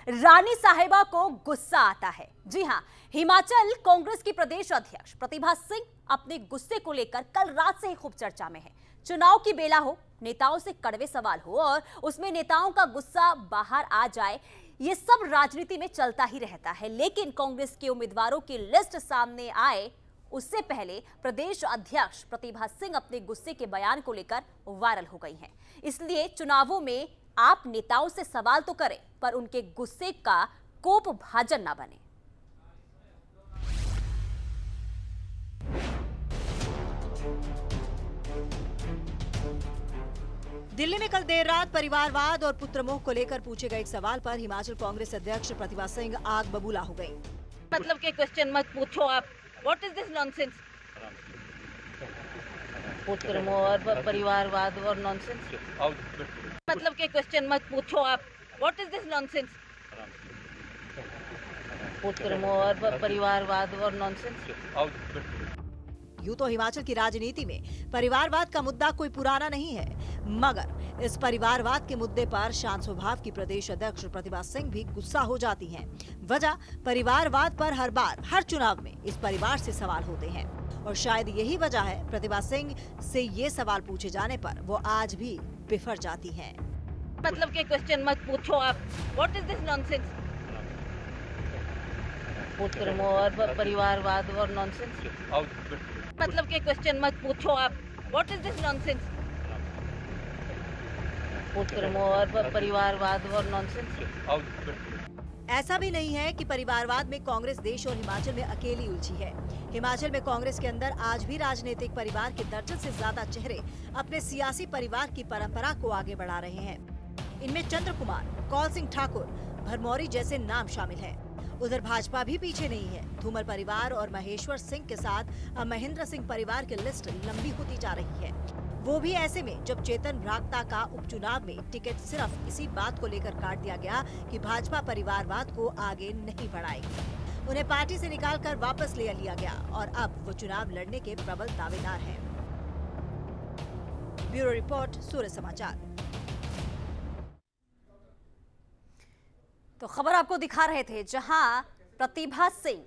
रानी साहिबा को गुस्सा आता है। जी हां, हिमाचल कांग्रेस की प्रदेश अध्यक्ष प्रतिभा सिंह अपने गुस्से को लेकर कल रात से ही खूब चर्चा में है। चुनाव की बेला हो, नेताओं से कड़वे सवाल हो और उसमें नेताओं का गुस्सा बाहर आ जाए, ये सब राजनीति में चलता ही रहता है। लेकिन कांग्रेस के उम्मीदवारों की लिस्ट सामने आए उससे पहले प्रदेश अध्यक्ष प्रतिभा सिंह अपने गुस्से के बयान को लेकर वायरल हो गई हैं। इसलिए चुनावों में आप नेताओं से सवाल तो करें, पर उनके गुस्से का कोप भाजन ना बने। दिल्ली में कल देर रात परिवारवाद और पुत्रमोह को लेकर पूछे गए एक सवाल पर हिमाचल कांग्रेस अध्यक्ष प्रतिभा सिंह आग बबूला हो गई। मतलब के क्वेश्चन मत पूछो आप। What is this nonsense? पुत्रमोह और परिवारवाद और नॉनसेंस। मतलब के क्वेश्चन मत पूछो आप। What is this nonsense? पुत्रमोह और परिवारवाद और नॉनसेंस। यूं तो हिमाचल की राजनीति में परिवारवाद का मुद्दा कोई पुराना नहीं है, मगर इस परिवारवाद के मुद्दे पर शांत स्वभाव की प्रदेश अध्यक्ष प्रतिभा सिंह भी गुस्सा हो जाती हैं। वजह परिवारवाद पर हर बार हर चुनाव में इस परिवार से सवाल होते हैं और शायद यही वजह है प्रतिभा सिंह से ये सवाल पूछे जाने पर वो आज भी बिफर जाती हैं। मतलब के क्वेश्चन मत पूछो आप। What is this nonsense? पुत्रमोह और परिवारवाद और नॉनसेंस। मतलब के क्वेश्चन मत पूछो आप। What is this nonsense? पुत्रमोह और परिवारवाद और नॉनसेंस। ऐसा भी नहीं है कि परिवारवाद में कांग्रेस देश और हिमाचल में अकेली उलझी है। हिमाचल में कांग्रेस के अंदर आज भी राजनीतिक परिवार के दर्जन से ज्यादा चेहरे अपने सियासी परिवार की परंपरा को आगे बढ़ा रहे हैं। इनमें चंद्र कुमार, कौल सिंह ठाकुर, भरमौरी जैसे नाम शामिल हैं। उधर भाजपा भी पीछे नहीं है। धूमल परिवार और महेश्वर सिंह के साथ महेंद्र सिंह परिवार की लिस्ट लंबी होती जा रही है, वो भी ऐसे में जब चेतन भ्राक्ता का उपचुनाव में टिकट सिर्फ इसी बात को लेकर काट दिया गया कि भाजपा परिवारवाद को आगे नहीं बढ़ाएगी। उन्हें पार्टी से निकालकर वापस ले लिया गया और अब वो चुनाव लड़ने के प्रबल दावेदार हैं। ब्यूरो रिपोर्ट, सूर्य समाचार। तो खबर आपको दिखा रहे थे जहां प्रतिभा सिंह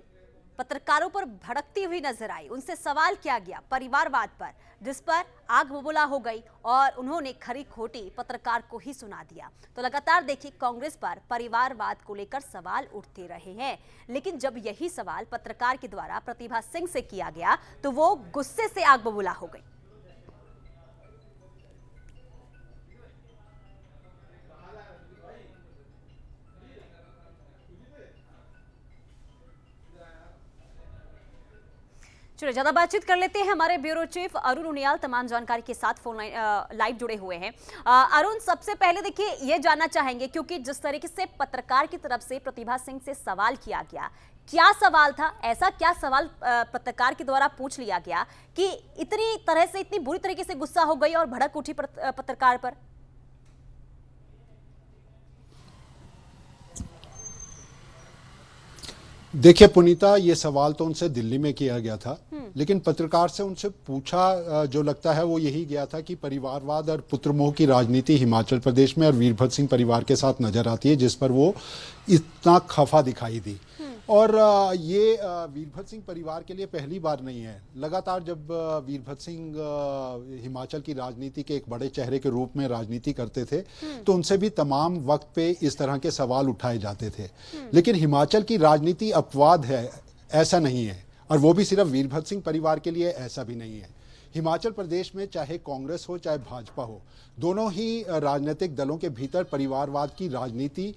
पत्रकारों पर भड़कती हुई नजर आई। उनसे सवाल किया गया परिवारवाद पर, जिस पर आग बबूला हो गई और उन्होंने खरी खोटी पत्रकार को ही सुना दिया। तो लगातार देखिए, कांग्रेस पर परिवारवाद को लेकर सवाल उठते रहे हैं, लेकिन जब यही सवाल पत्रकार के द्वारा प्रतिभा सिंह से किया गया तो वो गुस्से से आग बबूला हो गई। चलिए ज्यादा बातचीत कर लेते हैं। हमारे ब्यूरो चीफ अरुण उनियाल तमाम जानकारी के साथ फोन लाइव जुड़े हुए हैं। अरुण, सबसे पहले देखिए ये जानना चाहेंगे, क्योंकि जिस तरीके से पत्रकार की तरफ से प्रतिभा सिंह से सवाल किया गया, क्या सवाल था? ऐसा क्या सवाल पत्रकार के द्वारा पूछ लिया गया कि इतनी तरह से, इतनी बुरी तरीके से गुस्सा हो गई और भड़क उठी पत्रकार पर? देखिए पुनीता, ये सवाल तो उनसे दिल्ली में किया गया था, लेकिन पत्रकार से उनसे पूछा जो लगता है वो यही गया था कि परिवारवाद और पुत्रमोह की राजनीति हिमाचल प्रदेश में और वीरभद्र सिंह परिवार के साथ नजर आती है, जिस पर वो इतना खफा दिखाई दी। और ये वीरभद्र सिंह परिवार के लिए पहली बार नहीं है। लगातार जब वीरभद्र सिंह हिमाचल की राजनीति के एक बड़े चेहरे के रूप में राजनीति करते थे तो उनसे भी तमाम वक्त पे इस तरह के सवाल उठाए जाते थे। लेकिन हिमाचल की राजनीति अपवाद है, ऐसा नहीं है, और वो भी सिर्फ वीरभद्र सिंह परिवार के लिए ऐसा भी नहीं है। हिमाचल प्रदेश में चाहे कांग्रेस हो चाहे भाजपा हो, दोनों ही राजनीतिक दलों के भीतर परिवारवाद की राजनीति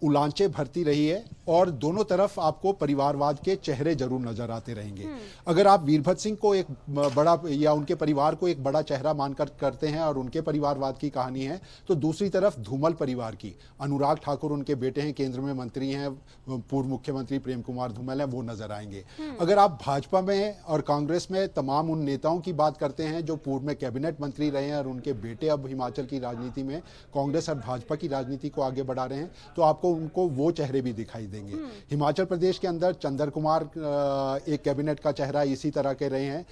उलांचे भरती रही है और दोनों तरफ आपको परिवारवाद के चेहरे जरूर नजर आते रहेंगे। अगर आप वीरभद्र सिंह को एक बड़ा या उनके परिवार को एक बड़ा चेहरा मानकर करते हैं और उनके परिवारवाद की कहानी है, तो दूसरी तरफ धूमल परिवार की, अनुराग ठाकुर उनके बेटे हैं, केंद्र में मंत्री हैं, पूर्व मुख्यमंत्री प्रेम कुमार धूमल हैं, वो नजर आएंगे। अगर आप भाजपा में और कांग्रेस में तमाम उन नेताओं की बात करते हैं जो पूर्व में कैबिनेट मंत्री रहे हैं और उनके बेटे अब हिमाचल की राजनीति में कांग्रेस और भाजपा की राजनीति को आगे बढ़ा रहे हैं, तो आपको उनको वो चेहरे भी दिखाई देंगे। हिमाचल प्रदेश के अंदर चंद्र कुमार एक कैबिनेट का चेहरा इसी तरह के रहे हैं।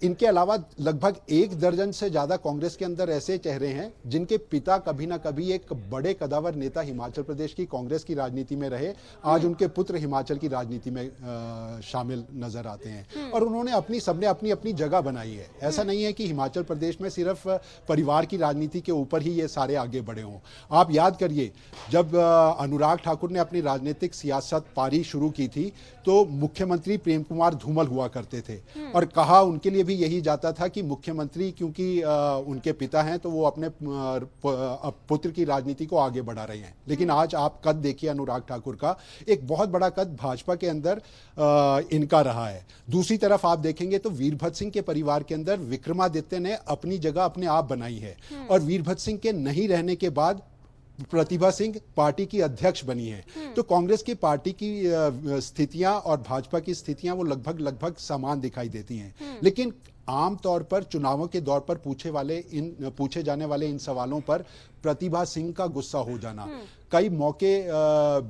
इनके अलावा लगभग 1 दर्जन से ज्यादा कांग्रेस के अंदर ऐसे चेहरे हैं जिनके पिता कभी ना कभी एक बड़े कदावर नेता हिमाचल प्रदेश की कांग्रेस की राजनीति में रहे। आज उनके पुत्र हिमाचल की राजनीति में शामिल नजर आते हैं और उन्होंने सबने अपनी अपनी जगह बनाई है। ऐसा नहीं है कि हिमाचल प्रदेश में सिर्फ परिवार की राजनीति के ऊपर ही ये सारे आगे बढ़े हों। आप याद करिए, जब अनुराग ठाकुर ने अपनी राजनीतिक सियासत पारी शुरू की थी तो मुख्यमंत्री प्रेम कुमार धूमल हुआ करते थे और कहा उनके लिए भी यही जाता था कि मुख्यमंत्री क्योंकि उनके पिता हैं तो वो अपने पुत्र की राजनीति को आगे बढ़ा रहे हैं। लेकिन आज आप कद देखिए अनुराग ठाकुर का, एक बहुत बड़ा कद भाजपा के अंदर इनका रहा है। दूसरी तरफ आप देखेंगे तो वीरभद्र सिंह के परिवार के अंदर विक्रमादित्य ने अपनी जगह अपने आप बनाई है और वीरभद्र सिंह के नहीं रहने के बाद प्रतिभा सिंह पार्टी की अध्यक्ष बनी है। तो कांग्रेस की पार्टी की स्थितियां और भाजपा की स्थितियां वो लगभग समान दिखाई देती हैं। लेकिन आमतौर पर चुनावों के दौर पर पूछे जाने वाले इन सवालों पर प्रतिभा सिंह का गुस्सा हो जाना, कई मौके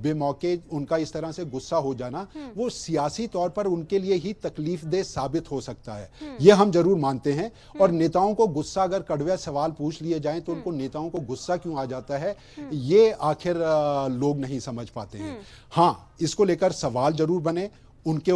बेमौके उनका इस तरह से गुस्सा हो जाना, वो सियासी तौर पर उनके लिए ही तकलीफदेह साबित हो सकता है। ये हम जरूर मानते हैं। और नेताओं को गुस्सा, अगर कड़वे सवाल पूछ लिए जाएं तो उनको नेताओं को गुस्सा क्यों आ जाता है, ये आखिर लोग नहीं समझ पाते हैं। हाँ, इसको लेकर सवाल जरूर बने, उनके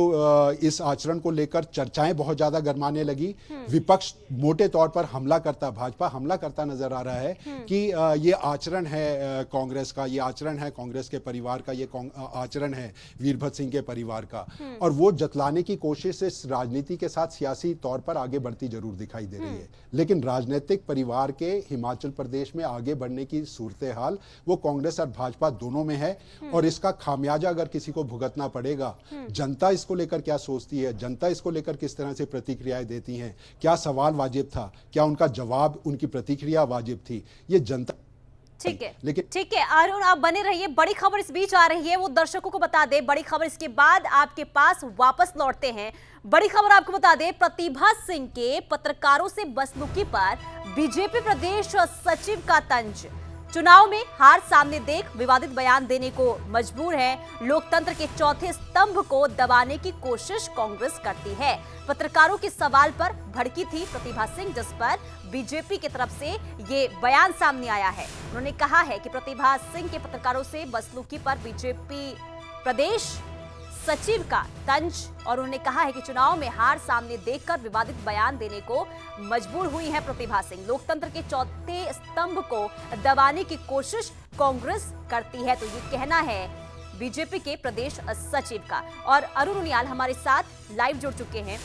इस आचरण को लेकर चर्चाएं बहुत ज्यादा गरमाने लगी। विपक्ष मोटे तौर पर भाजपा हमला करता नजर आ रहा है कि ये आचरण है कांग्रेस का, ये आचरण है कांग्रेस के परिवार का, ये आचरण है वीरभद्र सिंह के परिवार का, और वो जतलाने की कोशिश इस राजनीति के साथ सियासी तौर पर आगे बढ़ती जरूर दिखाई दे रही है। लेकिन राजनीतिक परिवार के हिमाचल प्रदेश में आगे बढ़ने की सूरत हाल वो कांग्रेस और भाजपा दोनों में है और इसका खामियाजा अगर किसी को भुगतना पड़ेगा। जनता इसको लेकर क्या सोचती है, जनता इसको लेकर किस तरह से प्रतिक्रियाएं देती हैं, क्या सवाल वाजिब था, क्या उनका जवाब, उनकी प्रतिक्रिया वाजिब थी, ये जनता। ठीक है, लेकिन ठीक है अरुण, आप बने रहिए। बड़ी खबर इस बीच आ रही है, वो दर्शकों को बता दे। बड़ी खबर इसके बाद आपके पास वापस लौटते हैं। बड़ी खबर आपको बता दे, प्रतिभा सिंह के पत्रकारों से बसलूकी पर बीजेपी प्रदेश सचिव का तंज। चुनाव में हार सामने देख विवादित बयान देने को मजबूर है। लोकतंत्र के चौथे स्तंभ को दबाने की कोशिश कांग्रेस करती है। पत्रकारों के सवाल पर भड़की थी प्रतिभा सिंह, जिस पर बीजेपी की तरफ से ये बयान सामने आया है। उन्होंने कहा है कि प्रतिभा सिंह के पत्रकारों से बसलूकी पर बीजेपी प्रदेश सचिव का तंज, और उन्होंने कहा है कि चुनाव में हार सामने देखकर विवादित बयान देने को मजबूर हुई है प्रतिभा सिंह। लोकतंत्र के चौथे स्तंभ को दबाने की कोशिश कांग्रेस करती है, तो ये कहना है बीजेपी के प्रदेश सचिव का। और अरुण उनियाल हमारे साथ लाइव जुड़ चुके हैं,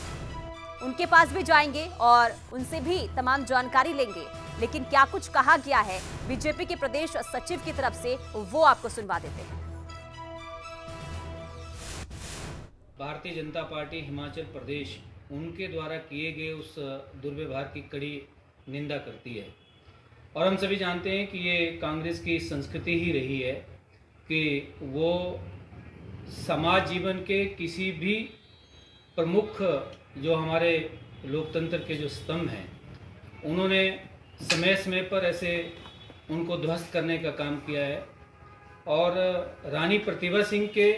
उनके पास भी जाएंगे और उनसे भी तमाम जानकारी लेंगे। लेकिन क्या कुछ कहा गया है बीजेपी के प्रदेश सचिव की तरफ से, वो आपको सुनवा देते हैं। भारतीय जनता पार्टी हिमाचल प्रदेश उनके द्वारा किए गए उस दुर्व्यवहार की कड़ी निंदा करती है। और हम सभी जानते हैं कि ये कांग्रेस की संस्कृति ही रही है कि वो समाज जीवन के किसी भी प्रमुख जो हमारे लोकतंत्र के जो स्तंभ हैं, उन्होंने समय समय पर ऐसे उनको ध्वस्त करने का काम किया है। और रानी प्रतिभा सिंह के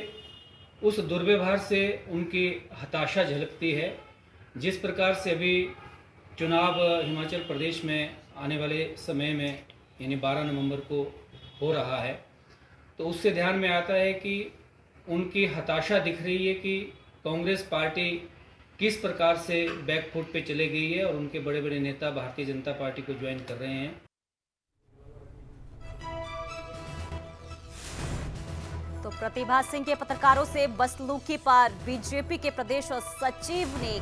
उस दुर्व्यवहार से उनकी हताशा झलकती है। जिस प्रकार से अभी चुनाव हिमाचल प्रदेश में आने वाले समय में यानी 12 नवंबर को हो रहा है, तो उससे ध्यान में आता है कि उनकी हताशा दिख रही है कि कांग्रेस पार्टी किस प्रकार से बैकफुट पे चले गई है और उनके बड़े बड़े नेता भारतीय जनता पार्टी को ज्वाइन कर रहे हैं। तो प्रतिभा सिंह के पत्रकारों से बसलूकी पर बीजेपी के प्रदेश सचिव ने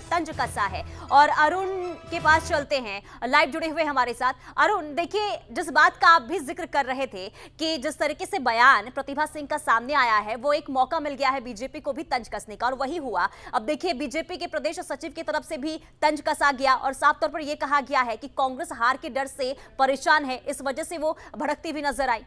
तंज कसा है। और अरुण के पास चलते हैं, लाइव जुड़े हुए हमारे साथ। अरुण, देखिए, जिस बात का आप भी जिक्र कर रहे थे कि जिस तरीके से बयान प्रतिभा सिंह का सामने आया है, वो एक मौका मिल गया है बीजेपी को भी तंज कसने का, और वही हुआ। अब देखिए, बीजेपी के प्रदेश सचिव की तरफ से भी तंज कसा गया और साफ तौर पर यह कहा गया है कि कांग्रेस हार के डर से परेशान है, इस वजह से वो भड़कती भी नजर आई।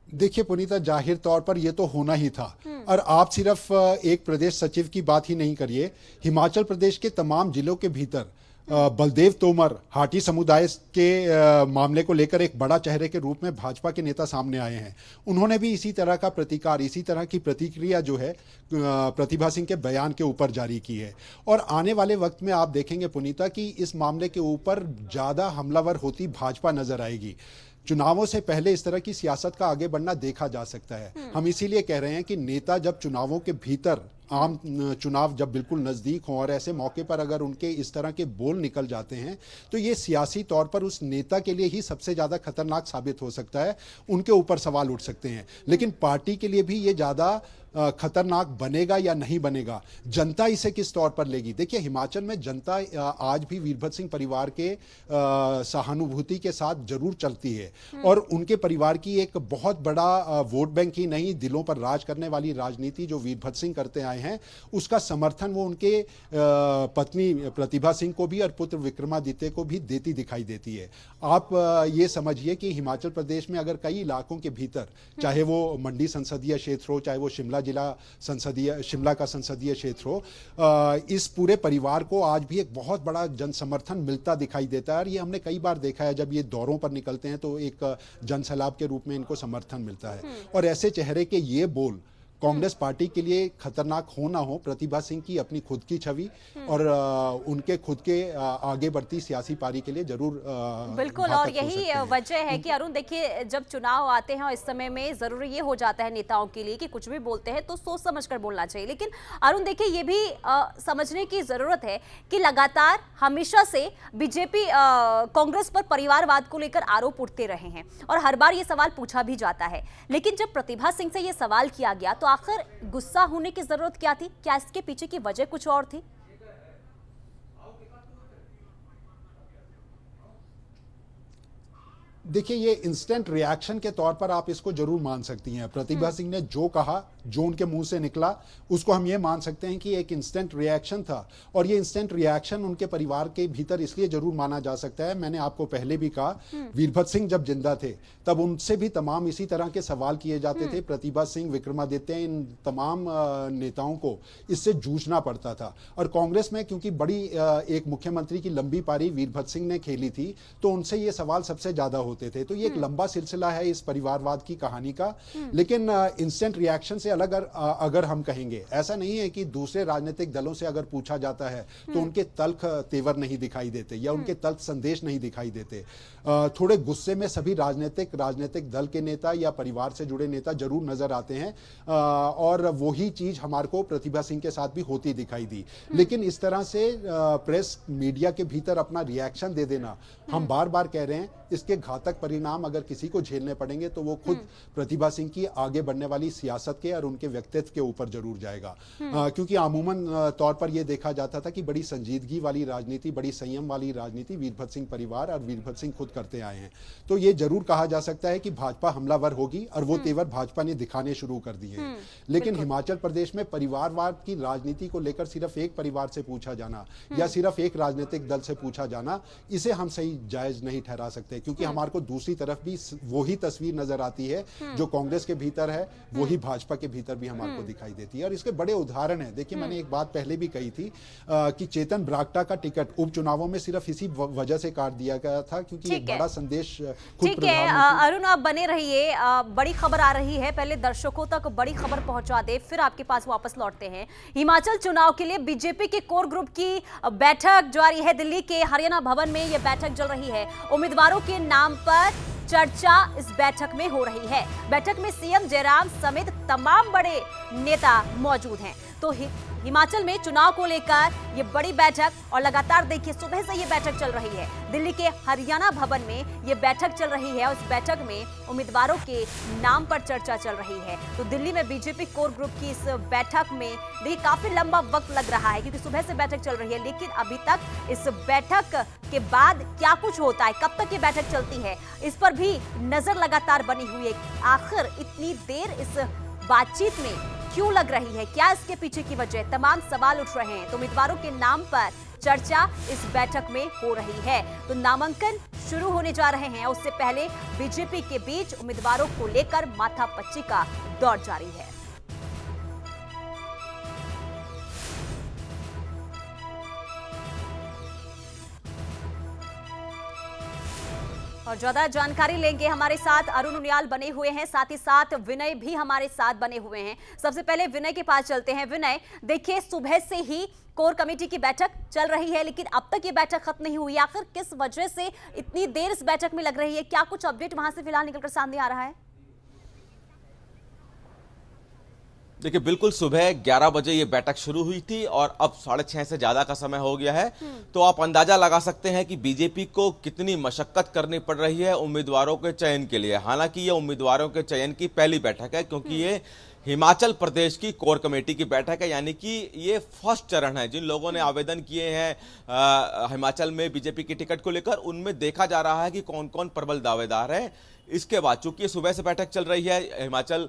देखिए पुनीता, जाहिर तौर पर यह तो होना ही था। और आप सिर्फ एक प्रदेश सचिव की बात ही नहीं करिए, हिमाचल प्रदेश के तमाम जिलों के भीतर बलदेव तोमर हाटी समुदाय के मामले को लेकर एक बड़ा चेहरे के रूप में भाजपा के नेता सामने आए हैं। उन्होंने भी इसी तरह का प्रतिकार, इसी तरह की प्रतिक्रिया जो है प्रतिभा सिंह के बयान के ऊपर जारी की है। और आने वाले वक्त में आप देखेंगे पुनीता कि इस मामले के ऊपर ज़्यादा हमलावर होती भाजपा नजर आएगी। चुनावों से पहले इस तरह की सियासत का आगे बढ़ना देखा जा सकता है। हम इसीलिए कह रहे हैं कि नेता जब चुनावों के भीतर, आम चुनाव जब बिल्कुल नज़दीक हों और ऐसे मौके पर अगर उनके इस तरह के बोल निकल जाते हैं तो ये सियासी तौर पर उस नेता के लिए ही सबसे ज़्यादा खतरनाक साबित हो सकता है। उनके ऊपर सवाल उठ सकते हैं, लेकिन पार्टी के लिए भी ये ज़्यादा खतरनाक बनेगा या नहीं बनेगा, जनता इसे किस तौर पर लेगी। देखिए, हिमाचल में जनता आज भी वीरभद्र सिंह परिवार के सहानुभूति के साथ जरूर चलती है और उनके परिवार की एक बहुत बड़ा वोट बैंक ही नहीं, दिलों पर राज करने वाली राजनीति जो वीरभद्र सिंह करते आए हैं उसका समर्थन वो उनके पत्नी प्रतिभा सिंह को भी और पुत्र विक्रमादित्य को भी देती दिखाई देती है। आप ये समझिए कि हिमाचल प्रदेश में अगर कई इलाकों के भीतर, चाहे वो मंडी संसदीय क्षेत्र हो, चाहे वो शिमला का संसदीय क्षेत्र हो, इस पूरे परिवार को आज भी एक बहुत बड़ा जन समर्थन मिलता दिखाई देता है। और ये हमने कई बार देखा है, जब ये दौरों पर निकलते हैं तो एक जन सैलाब के रूप में इनको समर्थन मिलता है। और ऐसे चेहरे के ये बोल कांग्रेस पार्टी के लिए खतरनाक हो ना हो, प्रतिभा सिंह की अपनी खुद की छवि और उनके खुद के आगे बढ़ती सियासी पारी के लिए जरूर बिल्कुल। और यही वजह है कि अरुण, देखिए, जब चुनाव आते हैं और इस समय में जरूरी ये हो जाता है नेताओं के लिए कि कुछ भी बोलते हैं तो सोच समझ कर बोलना चाहिए। लेकिन अरुण देखिए, ये भी समझने की जरूरत है कि लगातार हमेशा से बीजेपी कांग्रेस पर परिवारवाद को लेकर आरोप उठते रहे हैं और हर बार ये सवाल पूछा भी जाता है। लेकिन जब प्रतिभा सिंह से ये सवाल किया गया तो आखिर गुस्सा होने की जरूरत क्या थी? क्या इसके पीछे की वजह कुछ और थी? देखिए, ये इंस्टेंट रिएक्शन के तौर पर आप इसको जरूर मान सकती हैं। प्रतिभा सिंह ने जो कहा, जो उनके मुंह से निकला, उसको हम ये मान सकते हैं कि एक इंस्टेंट रिएक्शन था। और ये इंस्टेंट रिएक्शन उनके परिवार के भीतर इसलिए जरूर माना जा सकता है, मैंने आपको पहले भी कहा, वीरभद्र सिंह जब जिंदा थे तब उनसे भी तमाम इसी तरह के सवाल किए जाते थे। प्रतिभा सिंह, विक्रमादित्य, इन तमाम नेताओं को इससे जूझना पड़ता था। और कांग्रेस में क्योंकि बड़ी एक मुख्यमंत्री की लंबी पारी वीरभद्र सिंह ने खेली थी तो उनसे ये सवाल सबसे ज्यादा होते थे। तो ये एक लंबा सिलसिला है इस परिवारवाद की कहानी का। लेकिन इंस्टेंट रिएक्शन से अलग अगर हम कहेंगे, ऐसा नहीं है कि दूसरे राजनीतिक दलों से अगर पूछा जाता है तो उनके तल्ख तेवर नहीं दिखाई देते या उनके तल्ख संदेश नहीं दिखाई देते। थोड़े गुस्से में सभी राजनीतिक दल के नेता या परिवार से जुड़े नेता जरूर नजर आते हैं और वही चीज हमारे को प्रतिभा सिंह के साथ भी होती दिखाई दी। लेकिन इस तरह से प्रेस मीडिया के भीतर अपना रिएक्शन दे देना, हम बार बार कह रहे हैं, इसके घातक परिणाम अगर किसी को झेलने पड़ेंगे तो वो खुद प्रतिभा सिंह की आगे बढ़ने वाली सियासत के और उनके व्यक्तित्व के ऊपर जरूर जाएगा। क्योंकि अमूमन तौर पर यह देखा जाता था कि बड़ी संजीदगी वाली राजनीति, बड़ी संयम वाली राजनीति वीरभद्र सिंह परिवार और वीरभद्र सिंह खुद करते आए हैं। तो ये जरूर कहा जा सकता है कि भाजपा हमलावर होगी और वो तेवर भाजपा ने दिखाने शुरू कर दिए हैं। लेकिन हिमाचल प्रदेश में परिवारवाद की राजनीति को लेकर सिर्फ एक परिवार से पूछा जाना या सिर्फ एक राजनीतिक दल से पूछा जाना, इसे हम सही जायज नहीं ठहरा सकते। क्योंकि हमारे को दूसरी तरफ भी वही तस्वीर नजर आती है जो कांग्रेस के भीतर है, वही भाजपा के भीतर भी हमारे को दिखाई देती है। और इसके बड़े उदाहरण हैं। देखिए, मैंने एक बात पहले भी कही थी कि चेतन ब्राक्टा का टिकट उपचुनावों में सिर्फ इसी वजह से काट दिया गया था क्योंकि एक बड़ा संदेश खुद ठीक है अरुण, आप बने रहिए, बड़ी खबर आ रही है, पहले दर्शकों तक बड़ी खबर पहुंचा दे, फिर आपके पास वापस लौटते हैं। हिमाचल चुनाव के लिए बीजेपी के कोर ग्रुप की बैठक जारी है। दिल्ली के हरियाणा भवन में यह बैठक चल रही है। उम्मीदवारों के नाम पर चर्चा इस बैठक में हो रही है। बैठक में सीएम जयराम समेत तमाम बड़े नेता मौजूद हैं। तो हिमाचल में चुनाव को लेकर ये बड़ी बैठक, और लगातार देखिए सुबह से ये बैठक चल रही है। दिल्ली के हरियाणा भवन में ये बैठक चल रही है और इस बैठक में उम्मीदवारों के नाम पर चर्चा चल रही है। तो दिल्ली में बीजेपी कोर ग्रुप की इस बैठक में देखिए काफी लंबा वक्त लग रहा है क्योंकि सुबह से बैठक चल रही है। लेकिन अभी तक इस बैठक के बाद क्या कुछ होता है, कब तक ये बैठक चलती है, इस पर भी नजर लगातार बनी हुई है। आखिर इतनी देर इस बातचीत में क्यों लग रही है, क्या इसके पीछे की वजह, तमाम सवाल उठ रहे हैं। तो उम्मीदवारों के नाम पर चर्चा इस बैठक में हो रही है। तो नामांकन शुरू होने जा रहे हैं, उससे पहले बीजेपी के बीच उम्मीदवारों को लेकर माथापच्ची का दौर जारी है। और ज्यादा जानकारी लेंगे, हमारे साथ अरुण उनियाल बने हुए हैं, साथ ही साथ विनय भी हमारे साथ बने हुए हैं। सबसे पहले विनय के पास चलते हैं। विनय, देखिए सुबह से ही कोर कमेटी की बैठक चल रही है, लेकिन अब तक ये बैठक खत्म नहीं हुई। आखिर किस वजह से इतनी देर इस बैठक में लग रही है? क्या कुछ अपडेट वहां से फिलहाल निकलकर सामने आ रहा है? देखिए, बिल्कुल सुबह 11 बजे ये बैठक शुरू हुई थी और अब 6:30 से ज्यादा का समय हो गया है। तो आप अंदाजा लगा सकते हैं कि बीजेपी को कितनी मशक्कत करनी पड़ रही है उम्मीदवारों के चयन के लिए। हालांकि ये उम्मीदवारों के चयन की पहली बैठक है, क्योंकि ये हिमाचल प्रदेश की कोर कमेटी की बैठक है, यानी कि ये फर्स्ट चरण है। जिन लोगों ने आवेदन किए हैं हिमाचल में बीजेपी की टिकट को लेकर, उनमें देखा जा रहा है कि कौन कौन प्रबल दावेदार है। इसके बाद चूंकि सुबह से बैठक चल रही है, हिमाचल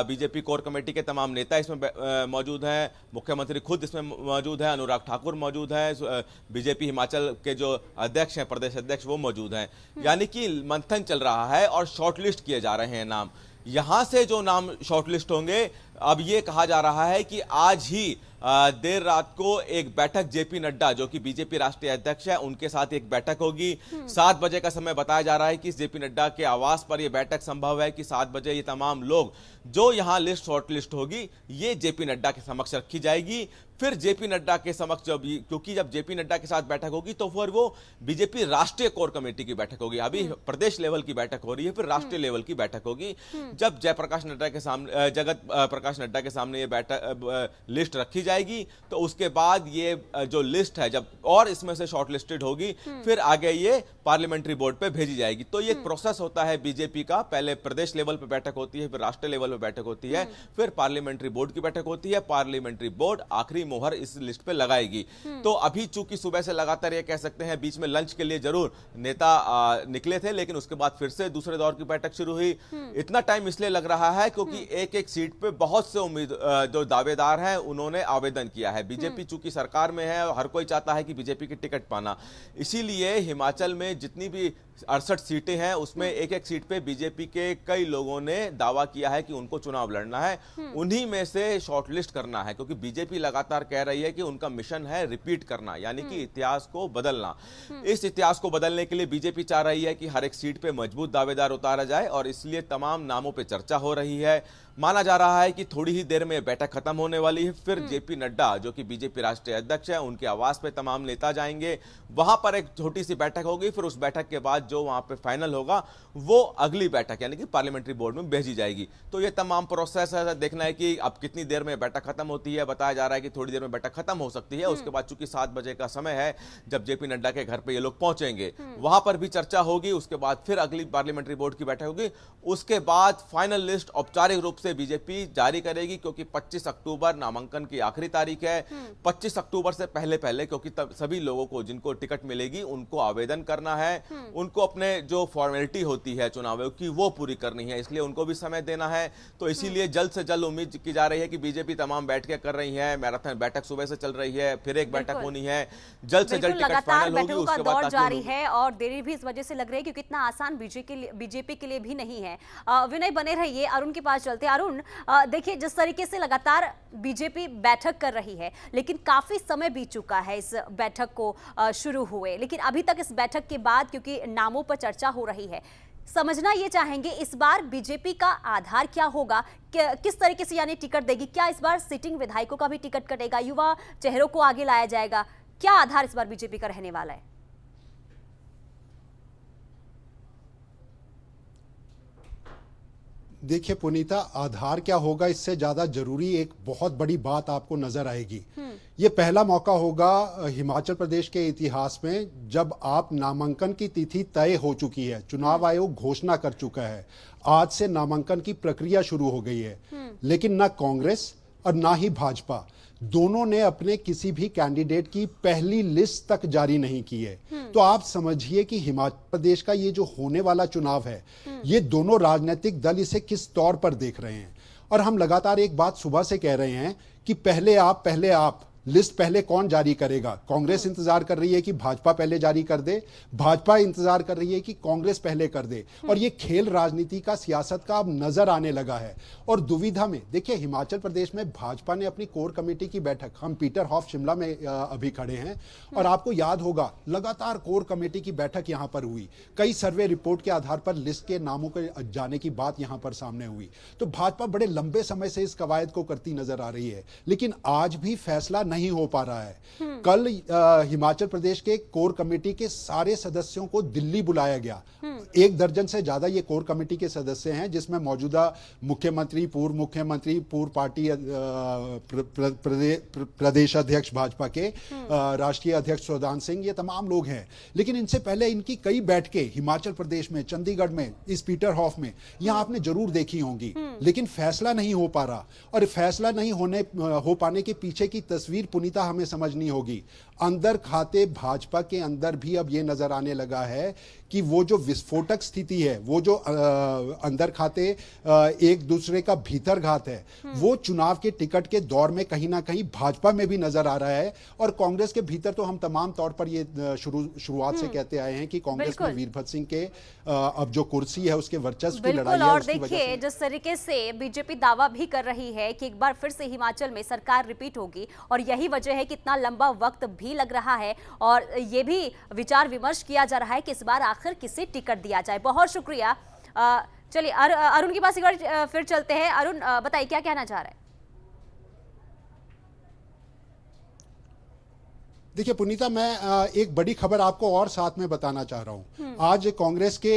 बीजेपी कोर कमेटी के तमाम नेता इसमें मौजूद हैं, मुख्यमंत्री खुद इसमें मौजूद है, अनुराग ठाकुर मौजूद है, बीजेपी हिमाचल के जो अध्यक्ष हैं, प्रदेश अध्यक्ष, वो मौजूद हैं। यानी कि मंथन चल रहा है और शॉर्टलिस्ट किए जा रहे हैं नाम। यहां से जो नाम शॉर्टलिस्ट होंगे, अब ये कहा जा रहा है कि आज ही देर रात को एक बैठक जेपी नड्डा, जो कि बीजेपी राष्ट्रीय अध्यक्ष है, उनके साथ एक बैठक होगी। 7 बजे का समय बताया जा रहा है कि जेपी नड्डा के आवास पर यह बैठक संभव है कि 7 बजे ये तमाम लोग जो यहां लिस्ट शॉर्ट लिस्ट होगी, ये जेपी नड्डा के समक्ष रखी जाएगी। फिर जेपी नड्डा के समक्ष क्योंकि जब जेपी नड्डा के साथ बैठक होगी तो फिर वो बीजेपी राष्ट्रीय कोर कमेटी की बैठक होगी। अभी प्रदेश लेवल की बैठक हो रही है, फिर राष्ट्रीय लेवल की बैठक होगी। जब जयप्रकाश नड्डा के सामने, जगत प्रकाश नड्डा के सामने ये बैठक लिस्ट रखी जाएगी, तो उसके बाद ये जो लिस्ट है, जब और इसमें से शॉर्ट लिस्टेड होगी, फिर आगे ये पार्लियामेंट्री बोर्ड पे भेजी जाएगी। तो ये एक प्रोसेस होता है बीजेपी का। पहले प्रदेश लेवल पे बैठक होती है, फिर राष्ट्रीय लेवल पे बैठक होती है, फिर पार्लियामेंट्री बोर्ड की बैठक होती है। पार्लियामेंट्री बोर्ड आखिरी मोहर इस लिस्ट पे लगाएगी। तो अभी चूंकि सुबह से लगातार ये कह सकते हैं, बीच में लंच के लिए जरूर नेता निकले थे, लेकिन उसके बाद फिर से दूसरे दौर की बैठक शुरू हुई। इतना टाइम इसलिए लग रहा है क्योंकि एक एक सीट पे बहुत से जो दावेदार हैं उन्होंने आवेदन किया है। बीजेपी चूंकि सरकार में है, हर कोई चाहता है कि बीजेपी की टिकट पाना, इसीलिए हिमाचल में जितनी भी 68 सीटें हैं, उसमें एक एक सीट पे बीजेपी के कई लोगों ने दावा किया है कि उनको चुनाव लड़ना है। उन्हीं में से शॉर्टलिस्ट करना है, क्योंकि बीजेपी लगातार कह रही है कि उनका मिशन है रिपीट करना, यानी कि इतिहास को बदलना। इस इतिहास को बदलने के लिए बीजेपी चाह रही है कि हर एक सीट पे मजबूत दावेदार उतारा जाए, और इसलिए तमाम नामों पे चर्चा हो रही है। माना जा रहा है कि थोड़ी ही देर में बैठक खत्म होने वाली है। फिर जेपी नड्डा, जो कि बीजेपी राष्ट्रीय अध्यक्ष है, उनके आवास पे तमाम नेता जाएंगे, वहां पर एक छोटी सी बैठक होगी। फिर उस बैठक के बाद जो वहां पे फाइनल होगा, वो अगली बैठक यानी कि पार्लियामेंट्री बोर्ड में भेजी जाएगी। तो ये तमाम प्रोसेस है, देखना है कि अब कितनी देर में बैठक खत्म होती है। बताया जा रहा है कि थोड़ी देर में बैठक खत्म हो सकती है। उसके बाद चूंकि 7 बजे का समय है, जब जेपी नड्डा के घर पे ये लोग पहुंचेंगे, वहां पर भी चर्चा होगी। उसके बाद फिर अगली पार्लियामेंट्री बोर्ड की बैठक होगी। उसके बाद फाइनल लिस्ट औपचारिक रूप से बीजेपी जारी करेगी, क्योंकि 25 अक्टूबर नामांकन की आखिरी तारीख है। 25 अक्टूबर से पहले पहले, क्योंकि तब सभी लोगों को जिनको टिकट मिलेगी उनको आवेदन करना है, उनको अपने जो फॉर्मेलिटी होती है चुनावों की वो पूरी करनी है, इसलिए उनको भी समय देना है। तो इसीलिए जल्द से जल्द उम्मीद की जा रही है कि बीजेपी तमाम बैठकें कर रही है। मैराथन बैठक सुबह से चल रही है, फिर एक बैठक होनी है, जल्द से जल्द टिकट फाइनल होगी। उसके बाद दौर जारी है और देरी भी इस वजह से लग रही है क्योंकि इतना आसान बीजेपी के लिए भी नहीं है। विनय बने रहिए, अरुण के पास चलते हैं। अरुण, देखिए जिस तरीके से लगातार बीजेपी बैठक कर रही है, लेकिन काफी समय बीत चुका है इस बैठक को शुरू हुए, लेकिन अभी तक इस बैठक के बाद क्योंकि नामों पर चर्चा हो रही है, समझना ये चाहेंगे इस बार बीजेपी का आधार क्या होगा, किस तरीके से यानी टिकट देगी? क्या इस बार सिटिंग विधायकों का भी टिकट कटेगा, युवा चेहरों को आगे लाया जाएगा? क्या आधार इस बार बीजेपी का रहने वाला है? देखिए पुनीता, आधार क्या होगा इससे ज्यादा जरूरी एक बहुत बड़ी बात आपको नजर आएगी। ये पहला मौका होगा हिमाचल प्रदेश के इतिहास में जब आप नामांकन की तिथि तय हो चुकी है, चुनाव आयोग घोषणा कर चुका है, आज से नामांकन की प्रक्रिया शुरू हो गई है, लेकिन ना कांग्रेस और ना ही भाजपा दोनों ने अपने किसी भी कैंडिडेट की पहली लिस्ट तक जारी नहीं की है। तो आप समझिए कि हिमाचल प्रदेश का ये जो होने वाला चुनाव है, ये दोनों राजनीतिक दल इसे किस तौर पर देख रहे हैं। और हम लगातार एक बात सुबह से कह रहे हैं कि पहले आप लिस्ट पहले कौन जारी करेगा? कांग्रेस इंतजार कर रही है कि भाजपा पहले जारी कर दे, भाजपा इंतजार कर रही है कि कांग्रेस पहले कर दे, और ये खेल राजनीति का, सियासत का अब नजर आने लगा है। और दुविधा में देखिए, हिमाचल प्रदेश में भाजपा ने अपनी कोर कमेटी की बैठक, हम पीटर हॉफ शिमला में अभी खड़े हैं, और आपको याद होगा लगातार कोर कमेटी की बैठक यहां पर हुई, कई सर्वे रिपोर्ट के आधार पर लिस्ट के नामों के जाने की बात यहां पर सामने हुई। तो भाजपा बड़े लंबे समय से इस कवायद को करती नजर आ रही है, लेकिन आज भी फैसला नहीं हो पा रहा है। कल हिमाचल प्रदेश के कोर कमेटी के सारे सदस्यों को दिल्ली बुलाया गया। 1 दर्जन से ज्यादा ये कोर कमेटी के सदस्य हैं, जिसमें मौजूदा मुख्यमंत्री, पूर्व मुख्यमंत्री, पूर्व पार्टी प्रदेश अध्यक्ष भाजपा के, राष्ट्रीय अध्यक्ष सुदान सिंह, ये तमाम लोग हैं। लेकिन इनसे पहले इनकी कई बैठकें हिमाचल प्रदेश में, चंडीगढ़ में, इस पीटर हॉफ में, यहां आपने जरूर देखी होंगी, लेकिन फैसला नहीं हो पा रहा। और फैसला नहीं हो पाने के पीछे की तस्वीर पुनीता हमें समझनी होगी। अंदर खाते भाजपा के अंदर भी अब यह नजर आने लगा है कि वो जो विस्फोटक स्थिति है, वो जो अंदर खाते एक दूसरे का भीतर घात है, वो चुनाव के टिकट के दौर में कहीं ना कहीं भाजपा में भी नजर आ रहा है। और कांग्रेस के भीतर तो हम तमाम तौर पर ये शुरुआत से कहते आए हैं कि कांग्रेस में वीरभद्र सिंह के अब जो कुर्सी है उसके वर्चस्व की लड़ाई है। और देखिए जिस तरीके से बीजेपी दावा भी कर रही है कि एक बार फिर से हिमाचल में सरकार रिपीट होगी, और यही वजह है कि इतना लंबा वक्त भी लग रहा है, और ये भी विचार विमर्श किया जा रहा है कि इस बार आखिर किसे टिकट दिया जाए। बहुत शुक्रिया। चलिए अरुण के पास एक बार फिर चलते हैं। अरुण, बताइए क्या कहना चाह रहे हैं? देखिए पुनीता, मैं एक बड़ी खबर आपको और साथ में बताना चाह रहा हूं। आज कांग्रेस के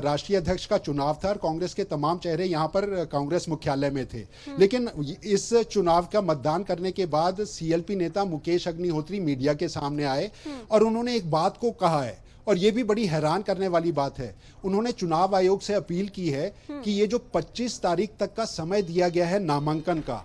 राष्ट्रीय अध्यक्ष का चुनाव था और कांग्रेस के तमाम चेहरे यहां पर कांग्रेस मुख्यालय में थे। लेकिन इस चुनाव का मतदान करने के बाद सीएलपी नेता मुकेश अग्निहोत्री मीडिया के सामने आए और उन्होंने एक बात को कहा है, और ये भी बड़ी हैरान करने वाली बात है। उन्होंने चुनाव आयोग से अपील की है कि ये जो 25 तारीख तक का समय दिया गया है नामांकन का,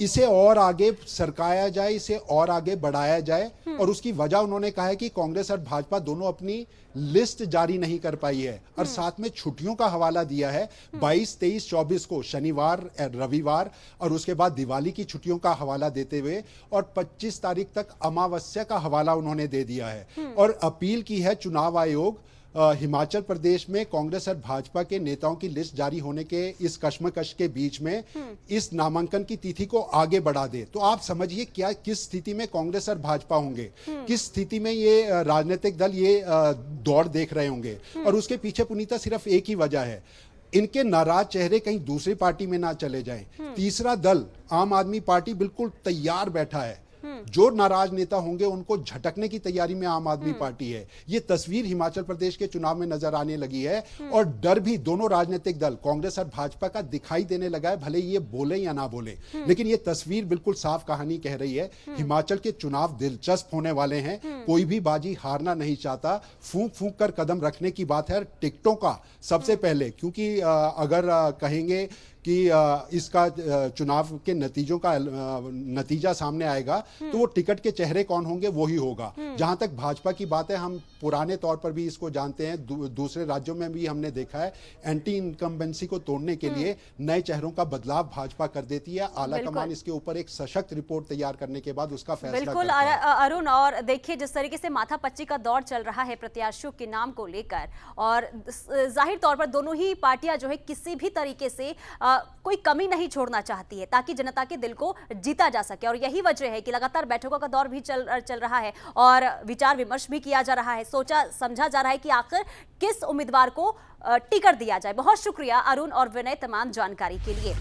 इसे और आगे सरकाया जाए, इसे और आगे बढ़ाया जाए। और उसकी वजह उन्होंने कहा है कि कांग्रेस और भाजपा दोनों अपनी लिस्ट जारी नहीं कर पाई है, और साथ में छुट्टियों का हवाला दिया है। 22, 23, 24 को शनिवार, रविवार और उसके बाद दिवाली की छुट्टियों का हवाला देते हुए, और 25 तारीख तक अमावस्या का हवाला उन्होंने दे दिया है। और अपील की है चुनाव आयोग हिमाचल प्रदेश में कांग्रेस और भाजपा के नेताओं की लिस्ट जारी होने के इस कश्मकश के बीच में इस नामांकन की तिथि को आगे बढ़ा दे। तो आप समझिए क्या, किस स्थिति में कांग्रेस और भाजपा होंगे, किस स्थिति में ये राजनीतिक दल ये दौड़ देख रहे होंगे। और उसके पीछे पुनीता सिर्फ एक ही वजह है, इनके नाराज चेहरे कहीं दूसरी पार्टी में ना चले जाएं। तीसरा दल आम आदमी पार्टी बिल्कुल तैयार बैठा है, जो नाराज नेता होंगे उनको झटकने की तैयारी में आम आदमी पार्टी है। ये तस्वीर हिमाचल प्रदेश के चुनाव में नजर आने लगी है, और डर भी दोनों राजनीतिक दल कांग्रेस और भाजपा का दिखाई देने लगा है, भले ये बोले या ना बोले। लेकिन ये तस्वीर बिल्कुल साफ कहानी कह रही है, हिमाचल के चुनाव दिलचस्प होने वाले हैं। कोई भी बाजी हारना नहीं चाहता, फूंक फूंक कर कदम रखने की बात है टिकटों का सबसे पहले, क्योंकि अगर कहेंगे कि इसका चुनाव के नतीजों का नतीजा सामने आएगा तो वो टिकट के चेहरे कौन होंगे वो ही होगा। जहां तक भाजपा की बात है, हम पुराने तौर पर भी इसको जानते हैं, दूसरे राज्यों में भी हमने देखा है, एंटी इनकम्बेंसी को तोड़ने के लिए नए चेहरों का बदलाव भाजपा कर देती है। आला कमान इसके ऊपर एक सशक्त रिपोर्ट तैयार करने के बाद उसका फैसला बिल्कुल अरुण, और देखिए जिस तरीके से माथापच्ची का दौर चल रहा है प्रत्याशियों के नाम को लेकर, और जाहिर तौर पर दोनों ही पार्टियां जो है किसी भी तरीके से कोई कमी नहीं छोड़ना चाहती है ताकि जनता के दिल को जीता जा सके। और यही वजह है कि लगातार बैठकों का दौर भी चल रहा है और विचार विमर्श भी किया जा रहा है, सोचा समझा जा रहा है कि आखिर किस उम्मीदवार को टिकट दिया जाए। बहुत शुक्रिया अरुण और विनय तमाम जानकारी के लिए।